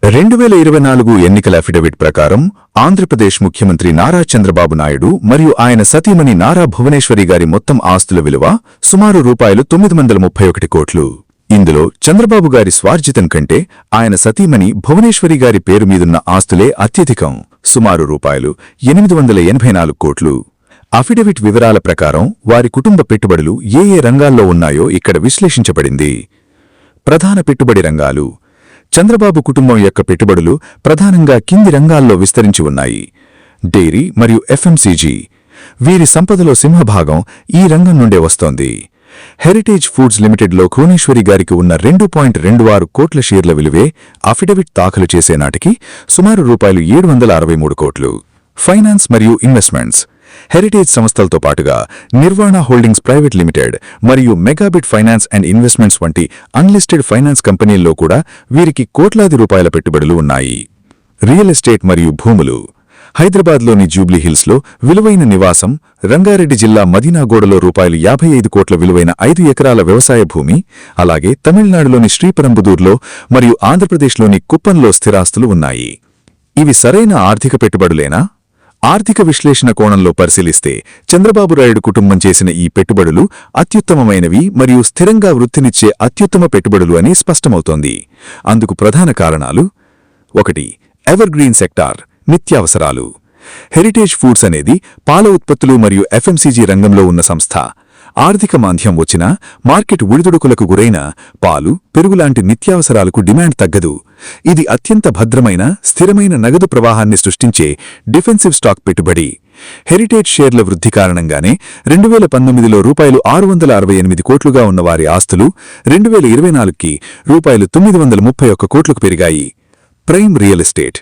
2024 ఎన్నికల అఫిడవిట్ ప్రకారం ఆంధ్రప్రదేశ్ ముఖ్యమంత్రి నారా చంద్రబాబు నాయుడు మరియు ఆయన సతీమణి నారా భువనేశ్వరి గారి మొత్తం ఆస్తుల విలువ సుమారు రూపాయలు 931 కోట్లు. ఇందులో చంద్రబాబు గారి స్వార్జితం కంటే ఆయన సతీమణి భువనేశ్వరి గారి పేరు మీదున్న ఆస్తులే అత్యధికం, సుమారు రూపాయలు 884 కోట్లు. అఫిడవిట్ వివరాల ప్రకారం వారి కుటుంబ పెట్టుబడులు ఏ రంగాల్లో ఉన్నాయో ఇక్కడ విశ్లేషించబడింది. ప్రధాన పెట్టుబడి రంగాలు. చంద్రబాబు కుటుంబం యొక్క పెట్టుబడులు ప్రధానంగా కింది రంగాల్లో విస్తరించి ఉన్నాయి: డైరీ మరియు ఎఫ్ఎంసీజీ. వీరి సంపదలో సింహభాగం ఈ రంగం నుండే వస్తోంది. హెరిటేజ్ ఫుడ్స్ లిమిటెడ్లో భువనేశ్వరి గారికి ఉన్న 2.26 కోట్ల షేర్ల విలువే అఫిడవిట్ దాఖలు చేసే నాటికి సుమారు రూపాయలు 763 కోట్లు. ఫైనాన్స్ మరియు ఇన్వెస్ట్మెంట్స్. హెరిటేజ్ సంస్థలతో పాటుగా నిర్వాణ హోల్డింగ్స్ ప్రైవేట్ లిమిటెడ్ మరియు మెగాబిట్ ఫైనాన్స్ అండ్ ఇన్వెస్ట్మెంట్స్ వంటి అన్లిస్టెడ్ ఫైనాన్స్ కంపెనీల్లో కూడా వీరికి కోట్లాది రూపాయల పెట్టుబడులు ఉన్నాయి. రియల్ ఎస్టేట్ మరియు భూములు. హైదరాబాద్లోని జూబ్లీ హిల్స్లో విలువైన నివాసం, రంగారెడ్డి జిల్లా మదీనాగూడలో రూపాయలు 55 కోట్ల విలువైన 5 ఎకరాల వ్యవసాయ భూమి, అలాగే తమిళనాడులోని శ్రీపరంబుదూర్లో మరియు ఆంధ్రప్రదేశ్లోని కుప్పంలో స్థిరాస్తులు ఉన్నాయి. ఇవి సరైన ఆర్థిక పెట్టుబడులేనా? ఆర్థిక విశ్లేషణ కోణంలో పరిశీలిస్తే చంద్రబాబు నాయుడు కుటుంబం చేసిన ఈ పెట్టుబడులు అత్యుత్తమమైనవి మరియు స్థిరంగా వృద్ధినిచ్చే అత్యుత్తమ పెట్టుబడులు అని స్పష్టమవుతోంది. అందుకు ప్రధాన కారణాలు: 1. ఎవర్ గ్రీన్ సెక్టార్, నిత్యావసరాలు. హెరిటేజ్ ఫుడ్స్ అనేది పాల ఉత్పత్తులు మరియు ఎఫ్ఎంసీజీ రంగంలో ఉన్న సంస్థ. ఆర్థిక మాంద్యం వచ్చినా, మార్కెట్ ఒడిదుడుకులకు గురైన పాలు, పెరుగులాంటి నిత్యావసరాలకు డిమాండ్ తగ్గదు. ఇది అత్యంత భద్రమైన, స్థిరమైన నగదు ప్రవాహాన్ని సృష్టించే డిఫెన్సివ్ స్టాక్ పెట్టుబడి. హెరిటేజ్ షేర్ల వృద్ధి కారణంగానే 2019లో రూపాయలు 668 కోట్లుగా ఉన్న వారి ఆస్తులు 2024కి రూపాయలు 931 కోట్లకు పెరిగాయి. Prime real estate.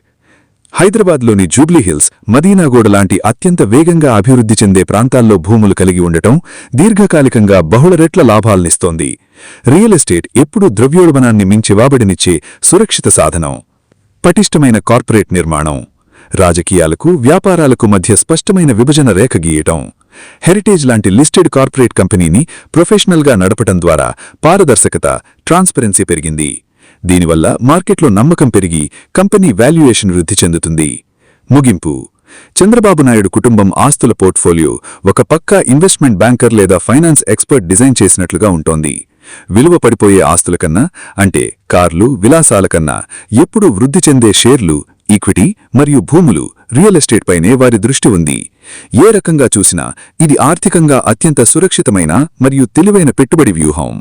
హైదరాబాద్లోని జూబ్లీహిల్స్, మదీనాగూడ లాంటి అత్యంత వేగంగా అభివృద్ధి చెందే ప్రాంతాల్లో భూములు కలిగి ఉండటం దీర్ఘకాలికంగా బహుళ రెట్ల లాభాలనిస్తోంది. రియల్ ఎస్టేట్ ఎప్పుడూ ద్రవ్యోల్బణాన్ని మించి రాబడినిచ్చే సురక్షిత సాధనం. పటిష్టమైన కార్పొరేట్ నిర్మాణం. రాజకీయాలకు, వ్యాపారాలకు మధ్య స్పష్టమైన విభజన రేఖ గీయటం. హెరిటేజ్ లాంటి లిస్టెడ్ కార్పొరేట్ కంపెనీని ప్రొఫెషనల్గా నడపటం ద్వారా పారదర్శకత, ట్రాన్స్పరెన్సీ పెరిగింది. దీనివల్ల మార్కెట్లో నమ్మకం పెరిగి కంపెనీ వాల్యుయేషన్ వృద్ధి చెందుతుంది. ముగింపు. చంద్రబాబు నాయుడు కుటుంబం ఆస్తుల పోర్ట్ఫోలియో ఒక పక్కా ఇన్వెస్ట్మెంట్ బ్యాంకర్ లేదా ఫైనాన్స్ ఎక్స్పర్ట్ డిజైన్ చేసినట్లుగా ఉంటోంది. విలువ పడిపోయే ఆస్తుల కన్నా, అంటే కార్లు, విలాసాల కన్నా ఎప్పుడూ వృద్ధి చెందే షేర్లు, ఈక్విటీ మరియు భూములు, రియల్ ఎస్టేట్ పైనే వారి దృష్టి ఉంది. ఏ రకంగా చూసినా ఇది ఆర్థికంగా అత్యంత సురక్షితమైన మరియు తెలివైన పెట్టుబడి వ్యూహం.